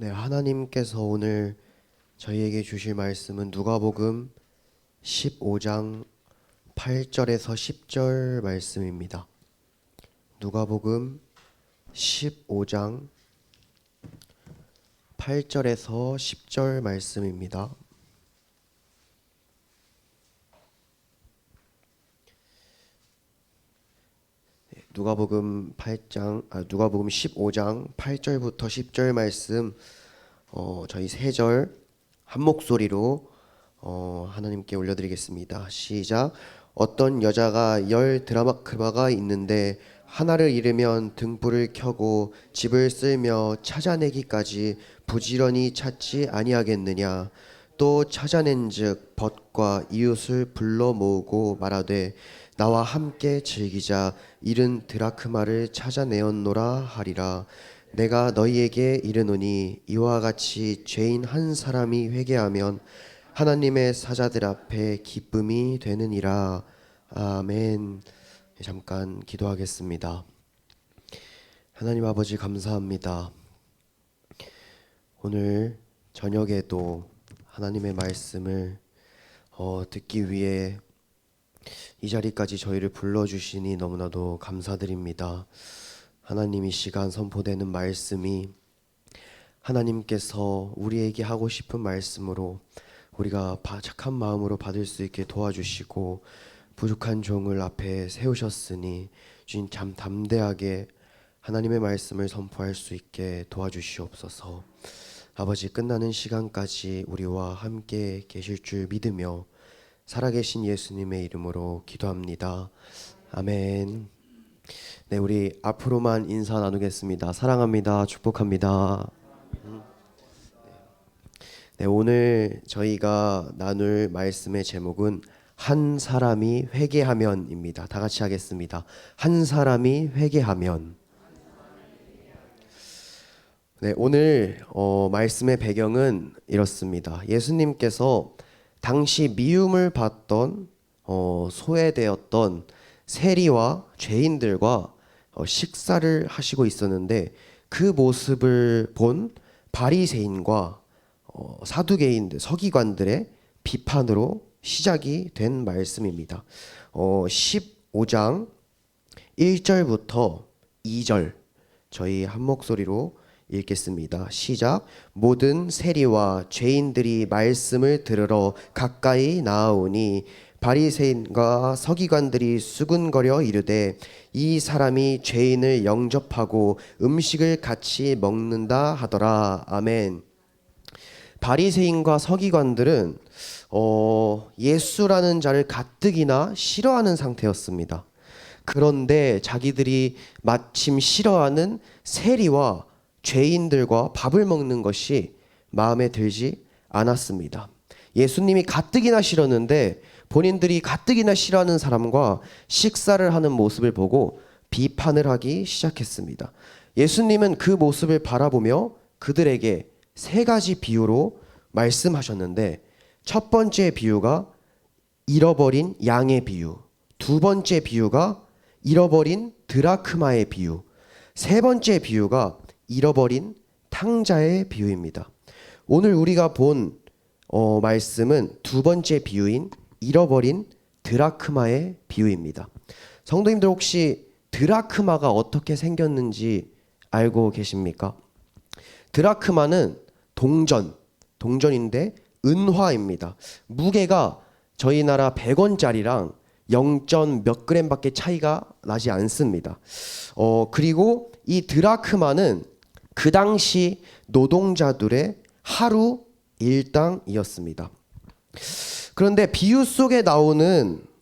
네, 하나님께서 오늘 저희에게 주실 말씀은 누가복음 15장 8절에서 10절 말씀입니다. 누가복음 15장 8절에서 10절 말씀입니다. 누가복음 15장 8절부터 10절 말씀 저희 세 절 한 목소리로 하나님께 올려드리겠습니다. 시작. 어떤 여자가 10 드라크마가 있는데 하나를 잃으면 등불을 켜고 집을 쓸며 찾아내기까지 부지런히 찾지 아니하겠느냐. 또 찾아낸즉 벗과 이웃을 불러 모으고 말하되 나와 함께 즐기자. 잃은 드라크마를 찾아내었노라 하리라. 내가 너희에게 이르노니 이와 같이 죄인 한 사람이 회개하면 하나님의 사자들 앞에 기쁨이 되느니라. 아멘. 잠깐 기도하겠습니다. 하나님 아버지 감사합니다. 오늘 저녁에도 하나님의 말씀을 듣기 위해 이 자리까지 저희를 불러주시니 너무나도 감사드립니다. 하나님, 이 시간 선포되는 말씀이 하나님께서 우리에게 하고 싶은 말씀으로 우리가 착한 마음으로 받을 수 있게 도와주시고 부족한 종을 앞에 세우셨으니 주님 참 담대하게 하나님의 말씀을 선포할 수 있게 도와주시옵소서. 아버지, 끝나는 시간까지 우리와 함께 계실 줄 믿으며 살아계신 예수님의 이름으로 기도합니다. 아멘. 네, 우리 앞으로만 인사 나누겠습니다. 사랑합니다. 축복합니다. 네, 오늘 저희가 나눌 말씀의 제목은 한 사람이 회개하면입니다. 다 같이 하겠습니다. 한 사람이 회개하면. 네, 오늘 말씀의 배경은 이렇습니다. 예수님께서 당시 미움을 받던 소외되었던 세리와 죄인들과 식사를 하시고 있었는데 그 모습을 본 바리새인과 사두개인들, 서기관들의 비판으로 시작이 된 말씀입니다. 15장 1절부터 2절 저희 한 목소리로 읽겠습니다. 시작. 모든 세리와 죄인들이 말씀을 들으러 가까이 나아오니 바리새인과 서기관들이 수군거려 이르되 이 사람이 죄인을 영접하고 음식을 같이 먹는다 하더라. 아멘. 바리새인과 서기관들은 예수라는 자를 가뜩이나 싫어하는 상태였습니다. 그런데 자기들이 마침 싫어하는 세리와 죄인들과 밥을 먹는 것이 마음에 들지 않았습니다. 예수님이 가뜩이나 싫었는데 본인들이 가뜩이나 싫어하는 사람과 식사를 하는 모습을 보고 비판을 하기 시작했습니다. 예수님은 그 모습을 바라보며 그들에게 세 가지 비유로 말씀하셨는데, 첫 번째 비유가 잃어버린 양의 비유, 두 번째 비유가 잃어버린 드라크마의 비유, 세 번째 비유가 잃어버린 탕자의 비유입니다. 오늘 우리가 본 말씀은 두 번째 비유인 잃어버린 드라크마의 비유입니다. 성도님들, 혹시 드라크마가 어떻게 생겼는지 알고 계십니까? 드라크마는 동전인데 은화입니다. 무게가 저희 나라 100원짜리랑 0. 몇 그램밖에 차이가 나지 않습니다. 그리고 이 드라크마는 그 당시 노동자들의 하루 일당이었습니다. 그런데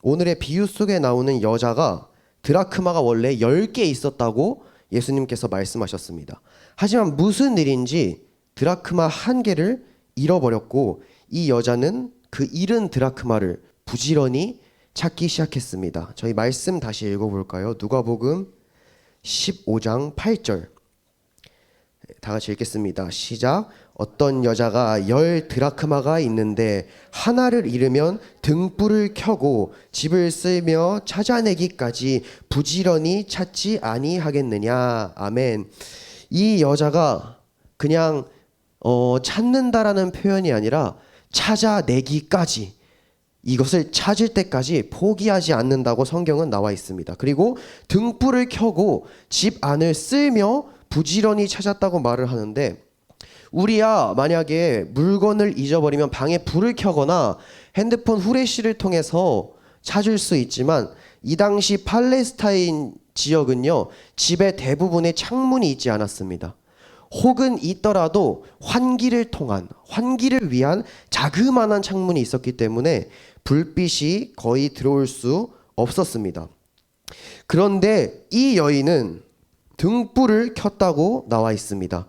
오늘의 비유 속에 나오는 여자가 드라크마가 원래 10개 있었다고 예수님께서 말씀하셨습니다. 하지만 무슨 일인지 드라크마 1개를 잃어버렸고 이 여자는 그 잃은 드라크마를 부지런히 찾기 시작했습니다. 저희 말씀 다시 읽어볼까요? 누가복음 15장 8절 다 같이 읽겠습니다. 시작. 어떤 여자가 10 드라크마가 있는데 하나를 잃으면 등불을 켜고 집을 쓸며 찾아내기까지 부지런히 찾지 아니하겠느냐. 아멘. 이 여자가 그냥 찾는다라는 표현이 아니라 찾아내기까지, 이것을 찾을 때까지 포기하지 않는다고 성경은 나와 있습니다. 그리고 등불을 켜고 집 안을 쓸며 부지런히 찾았다고 말을 하는데, 우리야 만약에 물건을 잊어버리면 방에 불을 켜거나 핸드폰 후레쉬를 통해서 찾을 수 있지만, 이 당시 팔레스타인 지역은요, 집의 대부분에 창문이 있지 않았습니다. 혹은 있더라도 환기를 위한 자그마한 창문이 있었기 때문에 불빛이 거의 들어올 수 없었습니다. 그런데 이 여인은 등불을 켰다고 나와 있습니다.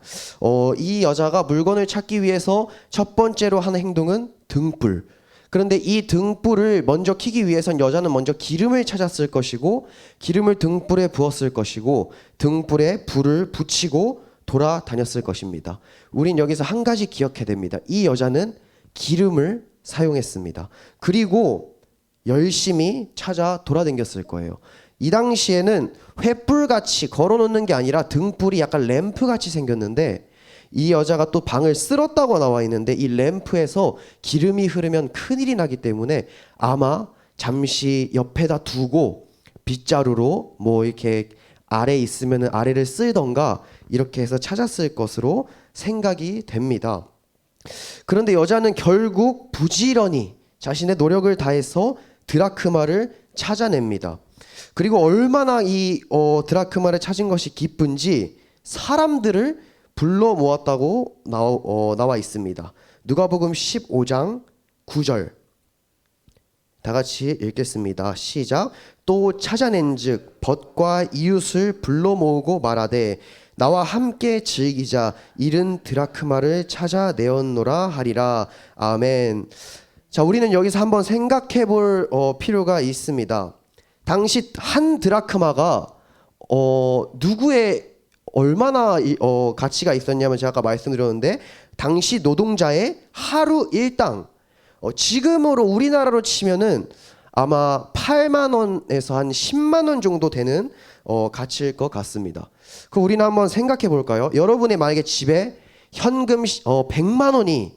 이 여자가 물건을 찾기 위해서 첫 번째로 하는 행동은 등불. 그런데 이 등불을 먼저 켜기 위해선 여자는 먼저 기름을 찾았을 것이고, 기름을 등불에 부었을 것이고, 등불에 불을 붙이고 돌아다녔을 것입니다. 우린 여기서 한 가지 기억해야 됩니다. 이 여자는 기름을 사용했습니다. 그리고 열심히 찾아 돌아다녔을 거예요. 이 당시에는 횃불같이 걸어놓는 게 아니라 등불이 약간 램프같이 생겼는데, 이 여자가 또 방을 쓸었다고 나와 있는데, 이 램프에서 기름이 흐르면 큰일이 나기 때문에 아마 잠시 옆에다 두고 빗자루로 뭐 이렇게 아래 있으면 아래를 쓸던가 이렇게 해서 찾았을 것으로 생각이 됩니다. 그런데 여자는 결국 부지런히 자신의 노력을 다해서 드라크마를 찾아냅니다. 그리고 얼마나 이 드라크마를 찾은 것이 기쁜지 사람들을 불러 모았다고 나와 있습니다. 누가복음 15장 9절 다 같이 읽겠습니다. 시작. 또 찾아낸즉 벗과 이웃을 불러 모으고 말하되 나와 함께 즐기자, 잃은 드라크마를 찾아내었노라 하리라. 아멘. 자, 우리는 여기서 한번 생각해 볼 필요가 있습니다. 당시 한 드라크마가 누구의 얼마나 가치가 있었냐면, 제가 아까 말씀드렸는데 당시 노동자의 하루 일당, 지금으로 우리나라로 치면은 아마 8만 원에서 한 10만 원 정도 되는 가치일 것 같습니다. 그 우리는 한번 생각해 볼까요? 여러분의 만약에 집에 현금 100만 원이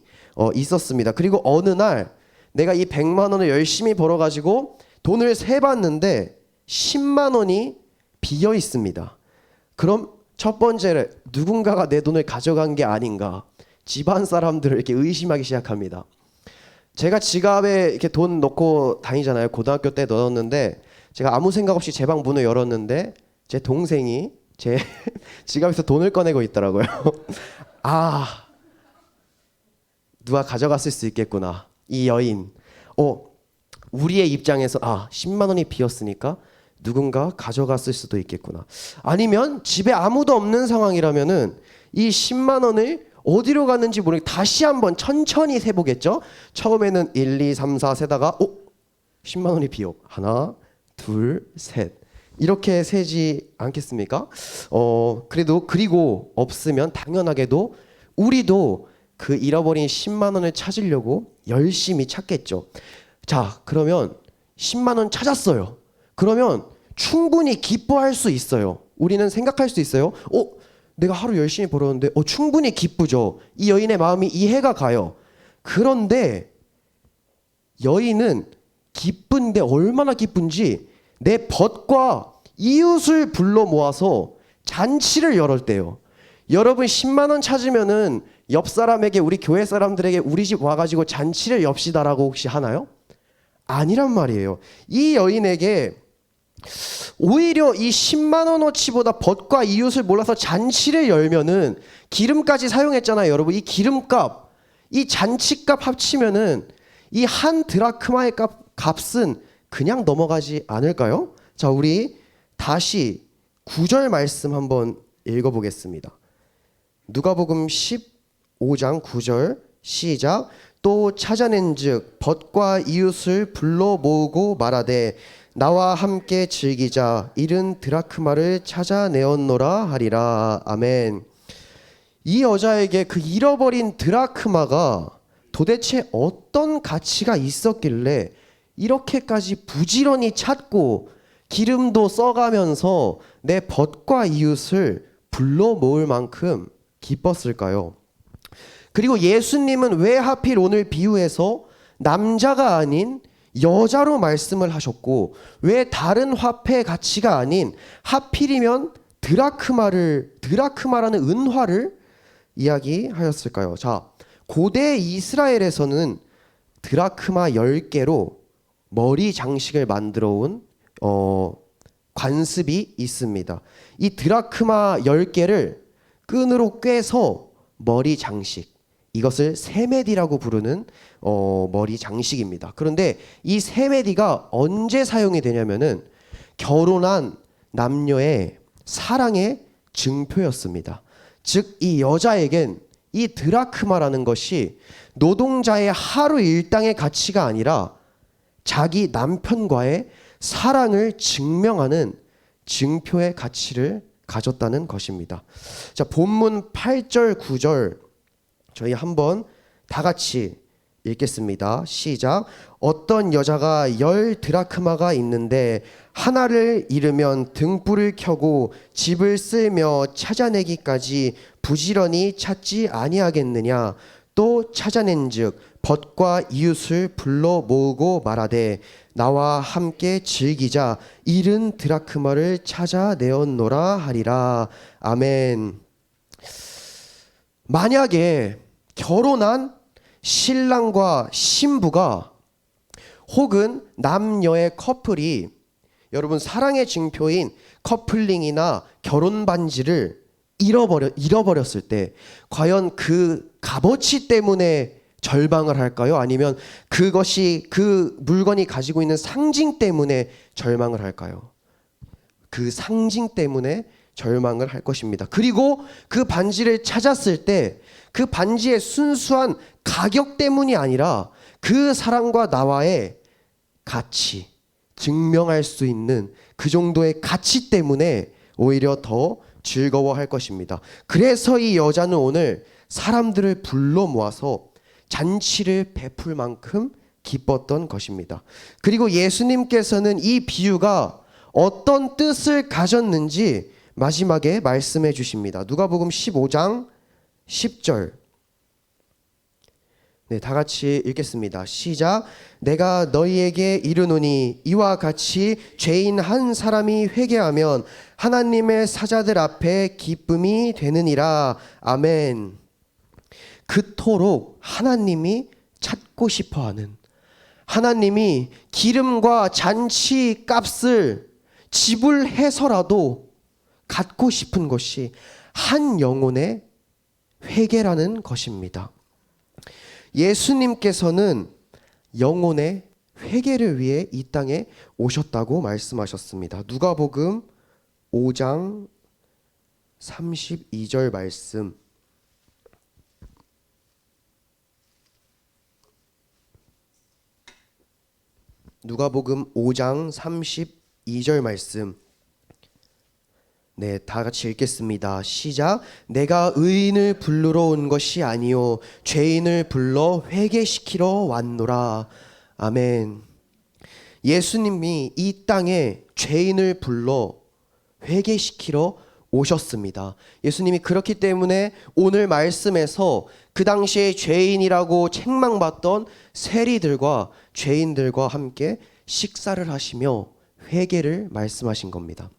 있었습니다. 그리고 어느 날 내가 이 100만 원을 열심히 벌어가지고 돈을 세봤는데 10만 원이 비어 있습니다. 그럼 첫 번째로 누군가가 내 돈을 가져간 게 아닌가, 집안 사람들을 이렇게 의심하기 시작합니다. 제가 지갑에 이렇게 돈 넣고 다니잖아요. 고등학교 때 넣었는데 제가 아무 생각 없이 제 방 문을 열었는데 제 동생이 제 지갑에서 돈을 꺼내고 있더라고요. 아, 누가 가져갔을 수 있겠구나. 이 여인. 우리의 입장에서 10만 원이 비었으니까 누군가 가져갔을 수도 있겠구나. 아니면 집에 아무도 없는 상황이라면은 이 10만 원을 어디로 갔는지 모르게 다시 한번 천천히 세보겠죠. 처음에는 1, 2, 3, 4 세다가 10만 원이 비어. 하나, 둘, 셋. 이렇게 세지 않겠습니까? 그리고 없으면 당연하게도 우리도 그 잃어버린 10만 원을 찾으려고 열심히 찾겠죠. 자, 그러면 10만 원 찾았어요. 그러면 충분히 기뻐할 수 있어요. 우리는 생각할 수 있어요. 내가 하루 열심히 벌었는데 충분히 기쁘죠. 이 여인의 마음이 이해가 가요. 그런데 여인은 기쁜데 얼마나 기쁜지 내 벗과 이웃을 불러 모아서 잔치를 열었대요. 여러분 10만 원 찾으면은 옆 사람에게, 우리 교회 사람들에게 우리 집 와가지고 잔치를 엽시다라고 혹시 하나요? 아니란 말이에요. 이 여인에게 오히려 이 10만 원어치보다 벗과 이웃을 몰라서 잔치를 열면은, 기름까지 사용했잖아요. 여러분 이 기름값, 이 잔치값 합치면은 이 한 드라크마의 값은 그냥 넘어가지 않을까요? 자, 우리 다시 9절 말씀 한번 읽어보겠습니다. 누가복음 15장 9절 시작. 또 찾아낸즉 벗과 이웃을 불러 모으고 말하되 나와 함께 즐기자, 잃은 드라크마를 찾아내었노라 하리라. 아멘. 이 여자에게 그 잃어버린 드라크마가 도대체 어떤 가치가 있었길래 이렇게까지 부지런히 찾고 기름도 써가면서 내 벗과 이웃을 불러 모을 만큼 기뻤을까요? 그리고 예수님은 왜 하필 오늘 비유에서 남자가 아닌 여자로 말씀을 하셨고, 왜 다른 화폐 가치가 아닌 하필이면 드라크마라는 은화를 이야기하였을까요? 자, 고대 이스라엘에서는 드라크마 10개로 머리 장식을 만들어 온 관습이 있습니다. 이 드라크마 10개를 끈으로 꿰서 머리 장식, 이것을 세메디라고 부르는 머리 장식입니다. 그런데 이 세메디가 언제 사용이 되냐면은 결혼한 남녀의 사랑의 증표였습니다. 즉, 이 여자에겐 이 드라크마라는 것이 노동자의 하루 일당의 가치가 아니라 자기 남편과의 사랑을 증명하는 증표의 가치를 가졌다는 것입니다. 자, 본문 8절, 9절 저희 한번 다 같이 읽겠습니다. 시작. 어떤 여자가 10드라크마가 있는데 하나를 잃으면 등불을 켜고 집을 쓸며 찾아내기까지 부지런히 찾지 아니하겠느냐. 또 찾아낸즉 벗과 이웃을 불러 모으고 말하되 나와 함께 즐기자. 잃은 드라크마를 찾아내었노라 하리라. 아멘. 만약에 결혼한 신랑과 신부가 혹은 남녀의 커플이 여러분 사랑의 증표인 커플링이나 결혼 반지를 잃어버렸을 때 과연 그 값어치 때문에 절망을 할까요? 아니면 그것이 그 물건이 가지고 있는 상징 때문에 절망을 할까요? 그 상징 때문에 절망을 할 것입니다. 그리고 그 반지를 찾았을 때 그 반지의 순수한 가격 때문이 아니라 그 사람과 나와의 가치, 증명할 수 있는 그 정도의 가치 때문에 오히려 더 즐거워할 것입니다. 그래서 이 여자는 오늘 사람들을 불러 모아서 잔치를 베풀 만큼 기뻤던 것입니다. 그리고 예수님께서는 이 비유가 어떤 뜻을 가졌는지 마지막에 말씀해 주십니다. 누가복음 15장 10절. 네, 다 같이 읽겠습니다. 시작. 내가 너희에게 이르노니 이와 같이 죄인 한 사람이 회개하면 하나님의 사자들 앞에 기쁨이 되느니라. 아멘. 그토록 하나님이 찾고 싶어하는, 하나님이 기름과 잔치 값을 지불해서라도 갖고 싶은 것이 한 영혼의 회개라는 것입니다. 예수님께서는 영혼의 회개를 위해 이 땅에 오셨다고 말씀하셨습니다. 누가복음 5장 32절 말씀. 누가복음 5장 32절 말씀. 네, 다 같이 읽겠습니다. 시작. 내가 의인을 부르러 온 것이 아니요 죄인을 불러 회개시키러 왔노라. 아멘. 예수님이 이 땅에 죄인을 불러 회개시키러 오셨습니다. 예수님이 그렇기 때문에 오늘 말씀에서 그 당시에 죄인이라고 책망받던 세리들과 죄인들과 함께 식사를 하시며 회개를 말씀하신 겁니다.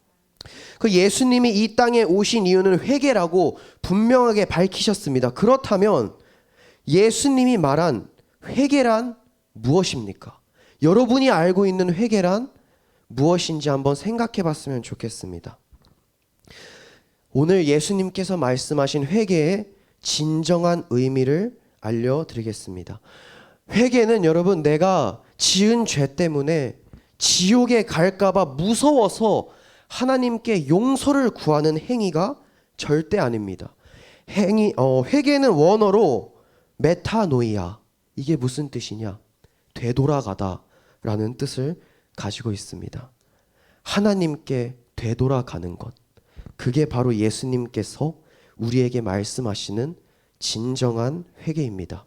그 예수님이 이 땅에 오신 이유는 회개라고 분명하게 밝히셨습니다. 그렇다면 예수님이 말한 회개란 무엇입니까? 여러분이 알고 있는 회개란 무엇인지 한번 생각해 봤으면 좋겠습니다. 오늘 예수님께서 말씀하신 회개의 진정한 의미를 알려드리겠습니다. 회개는 여러분 내가 지은 죄 때문에 지옥에 갈까봐 무서워서 하나님께 용서를 구하는 행위가 절대 아닙니다. 회개는 원어로 메타노이아, 이게 무슨 뜻이냐? 되돌아가다 라는 뜻을 가지고 있습니다. 하나님께 되돌아가는 것, 그게 바로 예수님께서 우리에게 말씀하시는 진정한 회개입니다.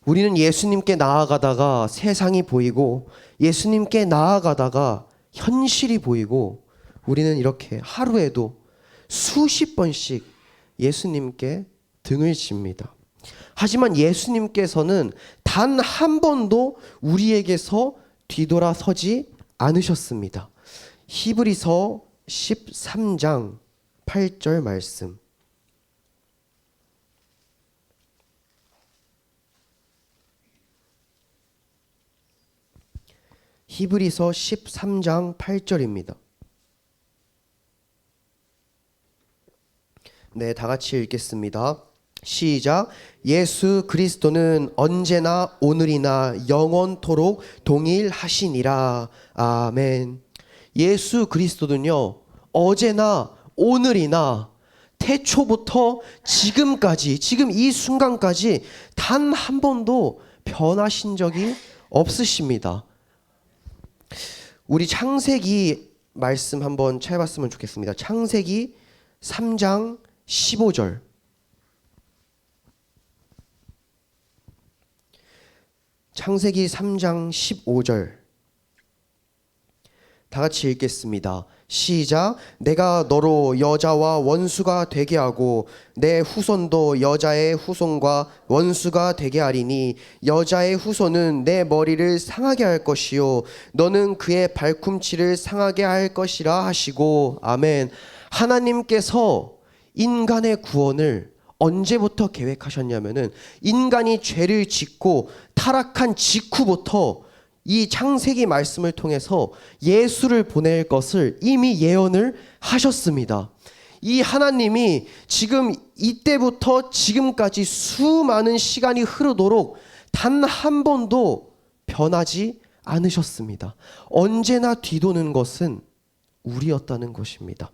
우리는 예수님께 나아가다가 세상이 보이고 예수님께 나아가다가 현실이 보이고 우리는 이렇게 하루에도 수십 번씩 예수님께 등을 칩니다. 하지만 예수님께서는 단 한 번도 우리에게서 뒤돌아서지 않으셨습니다. 히브리서 13장 8절 말씀. 히브리서 13장 8절입니다. 네, 다 같이 읽겠습니다. 시작. 예수 그리스도는 언제나 오늘이나 영원토록 동일하시니라. 아멘. 예수 그리스도는요, 어제나 오늘이나 태초부터 지금까지, 지금 이 순간까지 단 한 번도 변하신 적이 없으십니다. 우리 창세기 말씀 한번 찾아봤으면 좋겠습니다. 창세기 3장 15절. 창세기 3장 15절. 다 같이 읽겠습니다. 시작. 내가 너로 여자와 원수가 되게 하고 내 후손도 여자의 후손과 원수가 되게 하리니 여자의 후손은 내 머리를 상하게 할 것이요 너는 그의 발꿈치를 상하게 할 것이라 하시고. 아멘. 하나님께서 인간의 구원을 언제부터 계획하셨냐면은 인간이 죄를 짓고 타락한 직후부터 이 창세기 말씀을 통해서 예수를 보낼 것을 이미 예언을 하셨습니다. 이 하나님이 지금 이때부터 지금까지 수많은 시간이 흐르도록 단 한 번도 변하지 않으셨습니다. 언제나 뒤도는 것은 우리였다는 것입니다.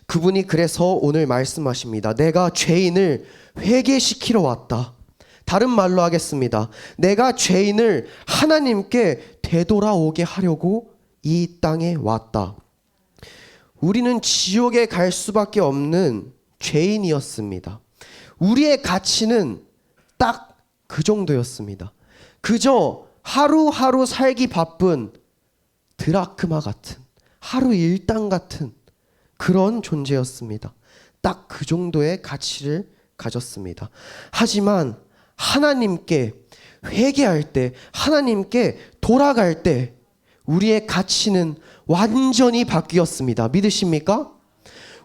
그분이 그래서 오늘 말씀하십니다. 내가 죄인을 회개시키러 왔다. 다른 말로 하겠습니다. 내가 죄인을 하나님께 되돌아오게 하려고 이 땅에 왔다. 우리는 지옥에 갈 수밖에 없는 죄인이었습니다. 우리의 가치는 딱 그 정도였습니다. 그저 하루하루 살기 바쁜 드라크마 같은, 하루 일당 같은 그런 존재였습니다. 딱 그 정도의 가치를 가졌습니다. 하지만 하나님께 회개할 때, 하나님께 돌아갈 때 우리의 가치는 완전히 바뀌었습니다. 믿으십니까?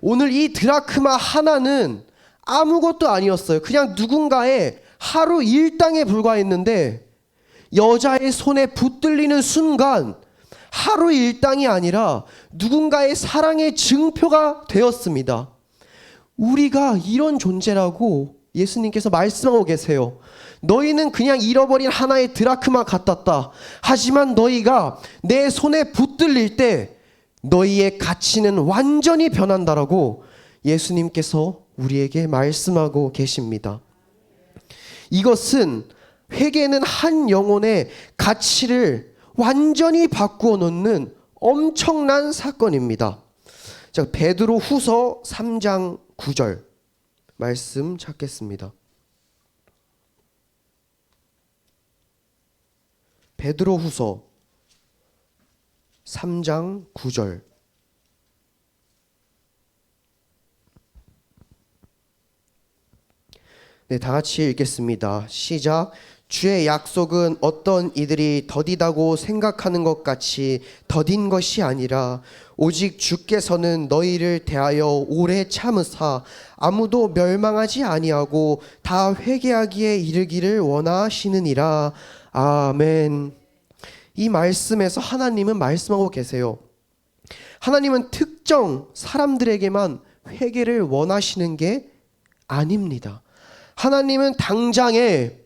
오늘 이 드라크마 하나는 아무것도 아니었어요. 그냥 누군가의 하루 일당에 불과했는데 여자의 손에 붙들리는 순간 하루 일당이 아니라 누군가의 사랑의 증표가 되었습니다. 우리가 이런 존재라고 예수님께서 말씀하고 계세요. 너희는 그냥 잃어버린 하나의 드라크마 같았다. 하지만 너희가 내 손에 붙들릴 때 너희의 가치는 완전히 변한다라고 예수님께서 우리에게 말씀하고 계십니다. 이것은 회개는 한 영혼의 가치를 완전히 바꾸어 놓는 엄청난 사건입니다. 자, 베드로 후서 3장 9절 말씀 찾겠습니다. 베드로 후서 3장 9절. 네, 다 같이 읽겠습니다. 시작. 주의 약속은 어떤 이들이 더디다고 생각하는 것 같이 더딘 것이 아니라 오직 주께서는 너희를 대하여 오래 참으사 아무도 멸망하지 아니하고 다 회개하기에 이르기를 원하시느니라. 아멘. 이 말씀에서 하나님은 말씀하고 계세요. 하나님은 특정 사람들에게만 회개를 원하시는 게 아닙니다. 하나님은 당장에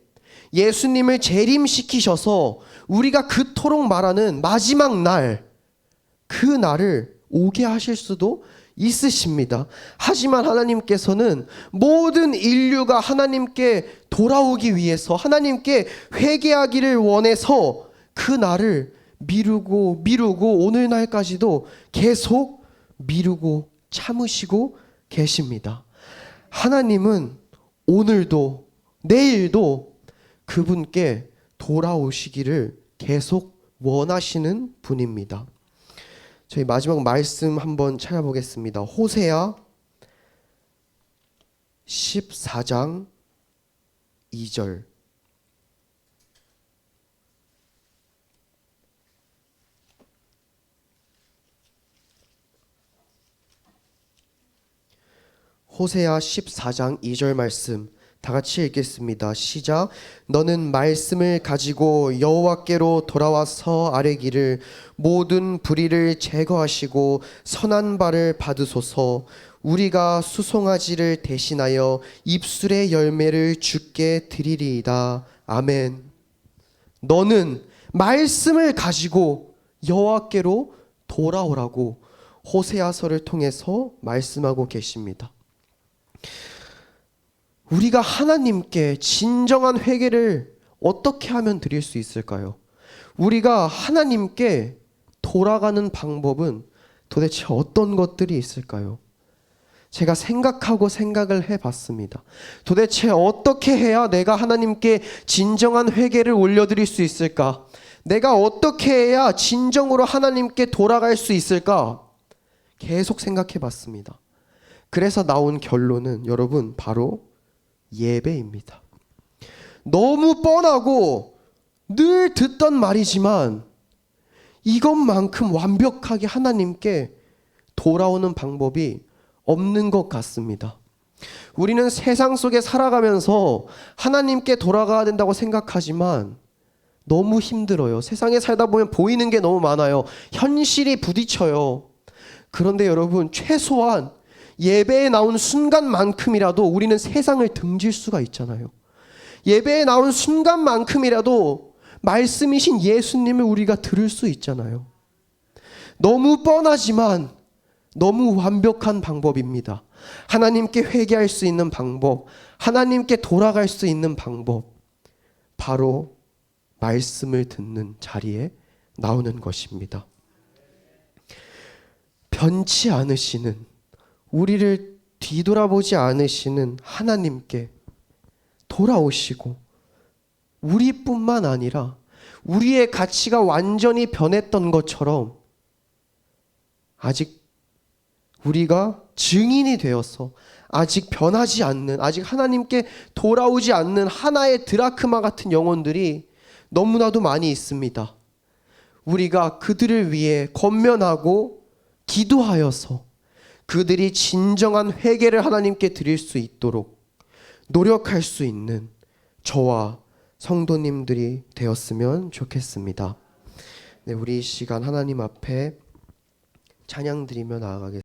예수님을 재림시키셔서 우리가 그토록 말하는 마지막 날, 그 날을 오게 하실 수도 있으십니다. 하지만 하나님께서는 모든 인류가 하나님께 돌아오기 위해서, 하나님께 회개하기를 원해서 그 날을 미루고 오늘날까지도 계속 미루고 참으시고 계십니다. 하나님은 오늘도 내일도 그분께 돌아오시기를 계속 원하시는 분입니다. 저희 마지막 말씀 한번 찾아보겠습니다. 호세아 14장 2절. 호세아 14장 2절 말씀 다 같이 읽겠습니다. 시작. 너는 말씀을 가지고 여호와께로 돌아와서 아뢰기를 모든 불의를 제거하시고 선한 바를 받으소서. 우리가 수송아지를 대신하여 입술의 열매를 주께 드리리이다. 아멘. 너는 말씀을 가지고 여호와께로 돌아오라고 호세아서를 통해서 말씀하고 계십니다. 우리가 하나님께 진정한 회개를 어떻게 하면 드릴 수 있을까요? 우리가 하나님께 돌아가는 방법은 도대체 어떤 것들이 있을까요? 제가 생각을 해봤습니다. 도대체 어떻게 해야 내가 하나님께 진정한 회개를 올려드릴 수 있을까? 내가 어떻게 해야 진정으로 하나님께 돌아갈 수 있을까? 계속 생각해봤습니다. 그래서 나온 결론은 여러분 바로 예배입니다. 너무 뻔하고 늘 듣던 말이지만 이것만큼 완벽하게 하나님께 돌아오는 방법이 없는 것 같습니다. 우리는 세상 속에 살아가면서 하나님께 돌아가야 된다고 생각하지만 너무 힘들어요. 세상에 살다 보면 보이는 게 너무 많아요. 현실이 부딪혀요. 그런데 여러분, 최소한 예배에 나온 순간만큼이라도 우리는 세상을 등질 수가 있잖아요. 예배에 나온 순간만큼이라도 말씀이신 예수님을 우리가 들을 수 있잖아요. 너무 뻔하지만 너무 완벽한 방법입니다. 하나님께 회개할 수 있는 방법, 하나님께 돌아갈 수 있는 방법, 바로 말씀을 듣는 자리에 나오는 것입니다. 변치 않으시는, 우리를 뒤돌아보지 않으시는 하나님께 돌아오시고 우리뿐만 아니라 우리의 가치가 완전히 변했던 것처럼 아직 우리가 증인이 되어서 아직 변하지 않는, 아직 하나님께 돌아오지 않는 하나의 드라크마 같은 영혼들이 너무나도 많이 있습니다. 우리가 그들을 위해 권면하고 기도하여서 그들이 진정한 회개를 하나님께 드릴 수 있도록 노력할 수 있는 저와 성도님들이 되었으면 좋겠습니다. 네, 우리 이 시간 하나님 앞에 찬양 드리며 나아가겠습니다.